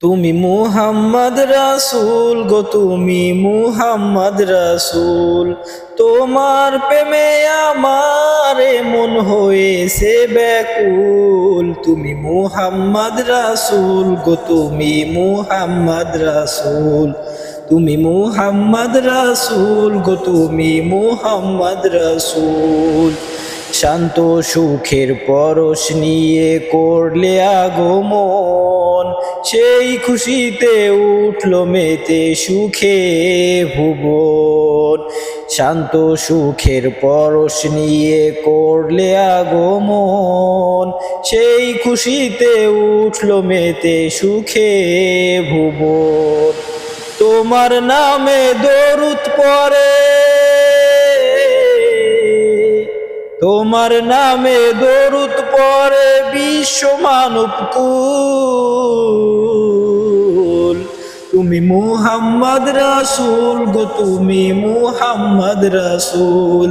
তুমি মুহাম্মদ রাসূল গো, তুমি মুহাম্মদ রাসূল। তোমার প্রেমে আমার মন হয়েছে ব্যাকুল। তুমি মুহাম্মদ রাসূল গো, তুমি মুহাম্মদ রাসূল। তুমি মুহাম্মদ রাসূল গো, তুমি মুহাম্মদ রাসূল। শান্ত সুখের পরশ নিয়ে করলে আগমন, সেই খুশিতে উঠল মেতে সুখে ভুবন। শান্ত সুখের পরশ নিয়ে করলে আগমন, সেই খুশিতে উঠল মেতে সুখে ভুবন। তোমার নামে দরুদ পড়ে, তোমার নামে দরুদ পড়ে বিশ্ব মানব কুল। তুমি মুহাম্মদ রাসূল গো, তুমি মুহাম্মদ রাসূল।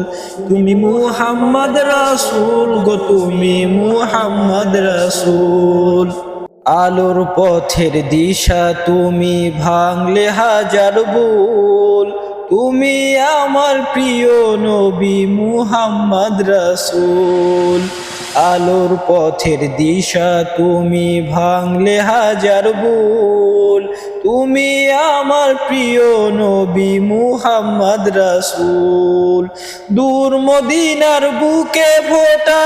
তুমি মুহাম্মদ রাসূল গো, তুমি মুহাম্মদ রাসূল। আলোর পথের দিশা তুমি ভাঙলে হাজার ভুল। তুমি আমার প্রিয় নবী মুহাম্মদ রাসূল। আলোর পথের দিশা তুমি ভাঙলে হাজার ভুল। তুমি আমার প্রিয় নবী মুহাম্মদ রাসূল। দূর মদিনার বুকে ফোটা,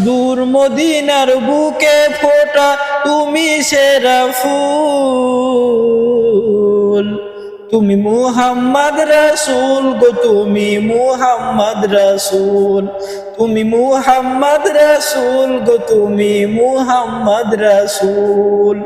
দূর মদিনার বুকে ফোটা তুমি সেরা ফুল। তুমি মুহাম্মদ রাসূল গো, তুমি মুহাম্মদ রাসূল। তুমি মুহাম্মদ রাসূল গো, তুমি মুহাম্মদ রাসূল।